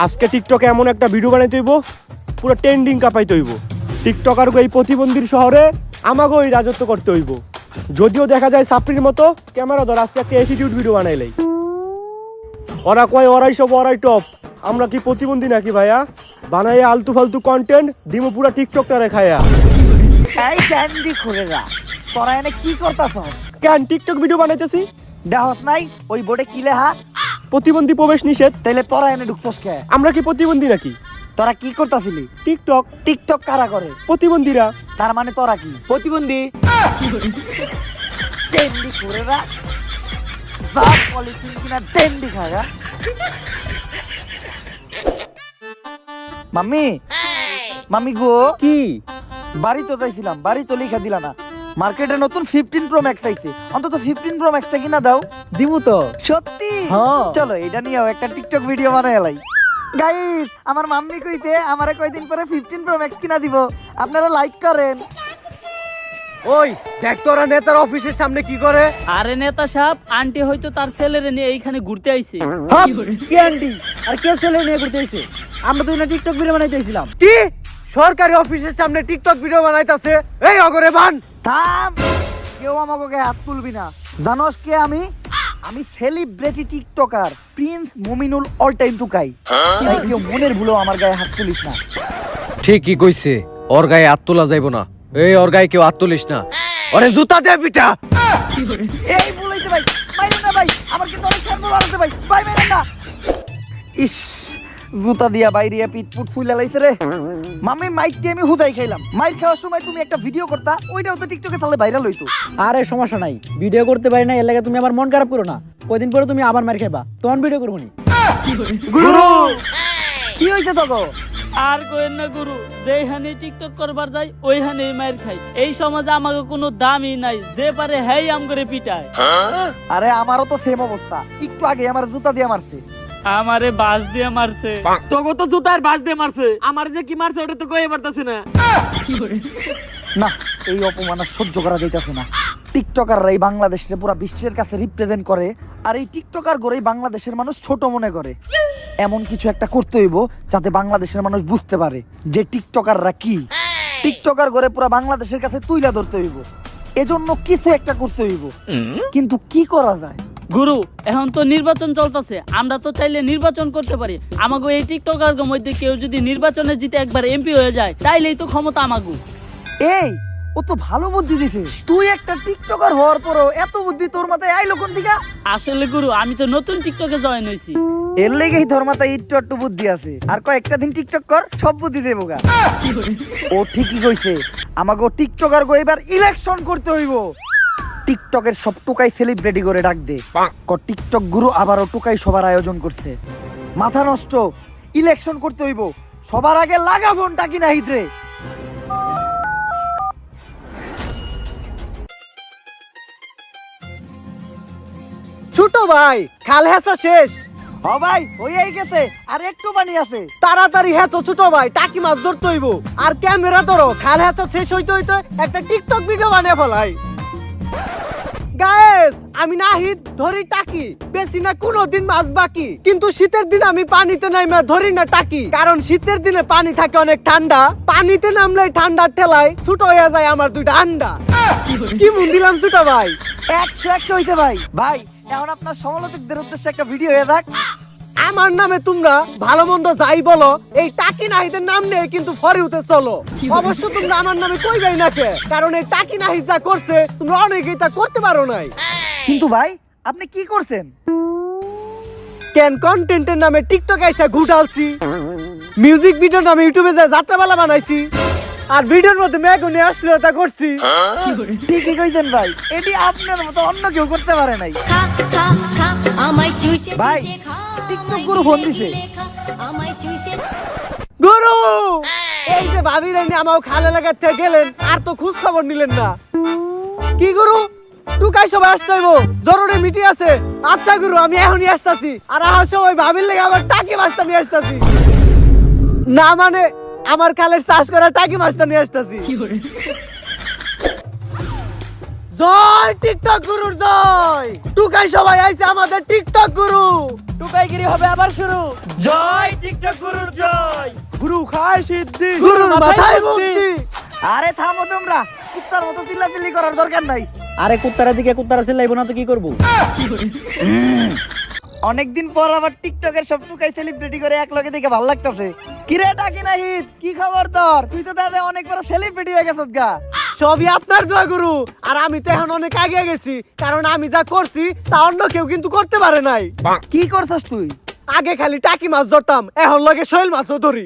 আজকে টিকটকে এমন একটা ভিডিও বানাইতে হইব পুরো ট্রেন্ডিং কাঁপাইতে হইব। টিকটকার এই প্রতিবন্ধীর শহরে আমাকেও এই রাজত্ব করতে হইব। যদিও দেখা যায় সাপ্রির মতো ক্যামেরা ধর আজকে একটা অ্যাটিটিউড ভিডিও বানাইলেই ওরা কয় ওরাই সব ওরাই টপ। আমরা কি প্রতিবন্ধী নাকি ভাইয়া? বানাইয়া আলতু ফালতু কন্টেন্ট দিমো পুরা টিকটকটারে খায়া। এই ক্যান্ডি খুরেরা তোরা এনে কি করতাছ? কেন টিকটক ভিডিও বানাইতেছি? দেহত নাই ওই বোর্ডে কি লেখা? প্রতিবন্ধী প্রবেশ নিষেধ। তাইলে তোরা এনে ঢুকছস কে? আমরা কি প্রতিবন্ধী নাকি? তোরা কি করতাছিলি? টিকটক। টিকটক কারা করে? প্রতিবন্ধীরা। তার মানে তোরা কি প্রতিবন্ধী। ক্যান্ডি খুরেরা বাপ পলিথিন কিনা ক্যান্ডি খাগা। মাম্মি মাম্মি গো, কি বাড়ি তো যাইছিলাম, বাড়ি তো লিখা দিলা না। মার্কেটে নতুন 15 প্রো ম্যাক্স আইছে, অন্তত 15 প্রো ম্যাক্সটা কিনা দাও। দিমু তো। সত্যি? হ্যাঁ। চলো এটা নিয়েও একটা টিকটক ভিডিও বানাই এলাই। গাইস, আমার মাম্মি কইতে আমারে কয়দিন পরে 15 প্রো ম্যাক্স কিনা দিব, আপনারা লাইক করেন। ওই দেখ তোরা নেতার অফিসের সামনে কি করে। আরে নেতা সাহেব, আন্টি হয়তো তার ছেলেরে নিয়ে এইখানে ঘুরতে আইছে। কি আন্টি আর কে ছেলে নিয়ে ঘুরতে আইছে? আমরা তো না টিকটক ভিডিও বানাইতেছিলাম। কি সরকারি অফিসের সামনে টিকটক ভিডিও বানাইতাছে? এই অগরে বান থাম, কেউ আমাকে গায়ে হাত তুলবি না। জানোস কে আমি? আমি celebrity TikToker Prince Mominul all time Tukai. তাই কেউ মনের ভুলেও আমার গায়ে হাত তুলিস না। ঠিকই কইছে, ওর গায়ে হাত তোলা যাইব না। এই ওর গায়ে কেউ হাত তুলিস না, ওরে জুতা দে পিটা। এই বলেইছে ভাই, মাইরেন না ভাই, আমার কিন্তু অনেক শান্ত লাগছে ভাই, ভাই মাইরেন না। ইস, জুতা দিয়া বাইরিয়া পিটপুট ফুইলা লাইছে রে। মামি মাইকটি আমি হুদাই খাইলাম। মাইর খাওয়ার সময় তুমি একটা ভিডিও করতা, ওইটাও তো টিকটকে তাহলে ভাইরাল হইতো। আরে সমস্যা নাই, ভিডিও করতে পারি না এর লাগে তুমি আমার মন খারাপ করো না। কয়দিন পরে তুমি আবার মার খাইবা, তখন ভিডিও করবো নি। গুরু কি হইছে তোকে? আর কইেন না গুরু, যেইখানে টিকটক করবার যাই ওইখানে মাইর খাই। এই সমাজে আমাকে কোনো দামই নাই, যে পারে হেই আম করে পিটায়। আরে আমারও তো সেম অবস্থা, একটু আগে আমার জুতা দিয়ে মারছে। আমারে বাস দিয়ে মারছে। তোকে তো জুতার বাস দিয়ে মারছে, আমার যে কি মারছে ওটা তো কইতে পারতাছি না। না, এই অপমান আর সহ্য করা যাইতাছে না। টিকটকাররা এই বাংলাদেশের পুরো বিশ্বের কাছে রিপ্রেজেন্ট করে, আর এই টিকটকার গড়েই বাংলাদেশের মানুষ ছোট মনে করে। এমন কিছু একটা করতে হইব যাতে বাংলাদেশের মানুষ বুঝতে পারে যে টিকটকাররা কি। টিকটকার গড়ে পুরো বাংলাদেশের কাছে তুইলা ধরতে হইব, এজন্য কিছু একটা করতে হইব। কিন্তু কি করা যায়? গুরু, এখন তো নির্বাচন চলতেছে, আমরা তো চাইলে নির্বাচন করতে পারি। আমাগো এই টিকটকার মধ্যে কেউ যদি নির্বাচনে জিতে একবার এমপি হয়ে যায়, তাইলেই তো ক্ষমতা আমাগো। এই, ও তো ভালো বুদ্ধি দিছে। তুই একটা টিকটকার হওয়ার পরও এত বুদ্ধি তোর মাথায় আইলো কোন দিকে? আসলে গুরু, আমি তো নতুন টিকটকে জয়েন হইছি। এর লেগেই তোর মাথায় একটু একটু বুদ্ধি আছে। আর কয়েকটা দিন টিকটক কর, সব বুদ্ধি দেবো গা। ও ঠিকই কইছে, আমাকে টিকটকার গো এবার ইলেকশন করতে হইব। টিকটকের সব টুকাই সেলিব্রিটি করে ডাক দে। টিকটক গুরু আবারও টুকাই সবার আয়োজন করছে। মাথা নষ্ট, ইলেকশন করতে হইব। সবার আগে লাগা ফোনটা কিনা হিতরে। ছোট ভাই, খাল হেঁচা শেষ। হ ভাই, হইয়াই গেছে, আর একটু পানি আছে। তাড়াতাড়ি হেঁচো ছোট ভাই, টাকি মাছ ধরতে হইব। আর ক্যামেরা ধরো, খাল হেঁচা শেষ হইতে হইতে একটা টিকটক ভিডিও বানিয়ে ফেলাই। গায়েস, আমি নাহিদ ধরি টাকি, বেশি না কোনোদিন মাছ বাকি। কিন্তু শীতের দিন আমি পানিতে নাইমা ধরি না টাকি, কারণ শীতের দিনে পানি থাকে অনেক ঠান্ডা। পানিতে নামলে ঠান্ডার ঠেলায় ছোট হয়ে যায় আমার দুইটা আন্ডা। কি মন দিলাম ছোট ভাই? 100 হইতে ভাই। ভাই, এখন আপনার সমালোচকদের উদ্দেশ্যে একটা ভিডিও হয়ে থাক। আমার নামে তোমরা ভালো মন্দ যাই বলো, এই টাকি নাহিদের নাম নিয়ে কিন্তু ফরে উঠে চলো। অবশ্য তোমরা আমার নামে কইবাই না কে, কারণ এই টাকি নাহিদ যা করছে তোমরা অনেকেই তা করতে পারো নাই। কিন্তু ভাই, আপনি কি করছেন? কেন কন্টেন্টের নামে টিকটকে এসে ঘুটালছি, মিউজিক ভিডিওর নামে ইউটিউবে যা যাত্রাপালা বানাইছি, আর ভিডিওর মধ্যে মেঘনে অশ্লীলতা করছি। ঠিকই কইছেন ভাই, এটি আপনার মতো অন্য কেউ করতে পারে নাই। ভাই, টিকটক গুরু ফোন দিছে। গুরু, এই যে ভাবির এনে আমাও খালে লাগাতে গেলেন, আর তো খোঁজ খবর নিলেন না। কি গুরু, টুকাই সবাই আসতে হইব, জরুরি মিটিং আছে। আচ্ছা গুরু, আমি এখনই আসতাছি। আর আসার সময় ভাবির লেগে আবার টাকি মাছটা নিয়ে আসতাছি। না মানে আমার খালের চাষ করা টাকি মাছটা নিয়ে আসতাছি। জয় টিকটক গুরুর জয়। টুকাই সবাই আইছে আমাদের টিকটক গুরু। টুকাইগিরি হবে আবার শুরু। জয় টিকটক গুরুর জয়। গুরু খায় সিদ্ধি, গুরুর মাথায় বুদ্ধি। আরে থামো তোমরা, কুত্তার মতো চিল্লাচিল্লি করার দরকার নাই। আরে কুত্তারা দিকে কুত্তারা চিল্লাইবো না তো কি করবো? অনেকদিন পর আবার টিকটকের সব টুকাই সেলিব্রিটি করে এক লগে দেখে ভালো লাগতেছে। কিরে ডাকি না হিত, কি খবর তোর? তুই তো দাদা অনেক বড় সেলিব্রিটি হয়ে গেছিস গা। সবই আপনার দোয়া গুরু। আর আমি তো এখন অনেক আগে গেছি, কারণ আমি যা করছি তা অন্য কেউ কিন্তু করতে পারে নাই। কি করছস তুই? আগে খালি টাকি মাছ ধরতাম, এখন লগে শৈল মাছও ধরি।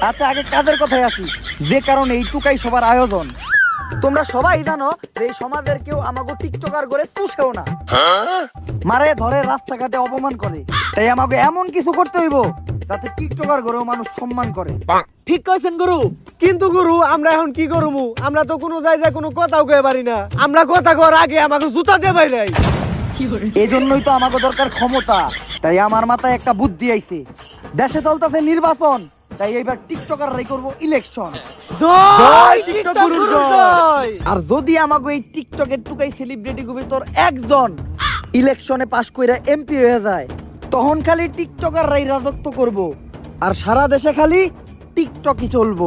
আচ্ছা আগে কাজের কথায় আসি, যে কারণে এই টুকাই সবার আয়োজন। তোমরা সবাই জানো যে এই সমাজের কেউ আমাকে টিকটকার করে পুষেও না, মারে ধরে রাস্তাঘাটে অপমান করে। তাই আমাকে এমন কিছু করতে হইব যাতে টিকটকার করেও মানুষ সম্মান করে। ঠিক কইছেন গুরু। কিন্তু গুরু আমরা এখন কি করবো? আমরা তো কোনো জায়গায় কোনো কথাও কয়ে পারি না। আমরা কথা কর আগে আমাকে জুতা দিয়ে বাইরাই। এই জন্যই তো আমাকে দরকার ক্ষমতা। তাই আমার মাথায় একটা বুদ্ধি আইছে। দেশে চলতেছে নির্বাচন, তাই এইবার টিকটকাররাই করব ইলেকশন। জয় টিকটক গুরুর জয়। আর যদি আমাকে এই টিকটকের টুকাই সেলিব্রিটি গুবি তোর একজন ইলেকশনে পাশ কইরা এমপি হয়ে যায়, তখন খালি টিকটকাররাই রাজত্ব করব আর সারা দেশে খালি টিকটকই চলবো।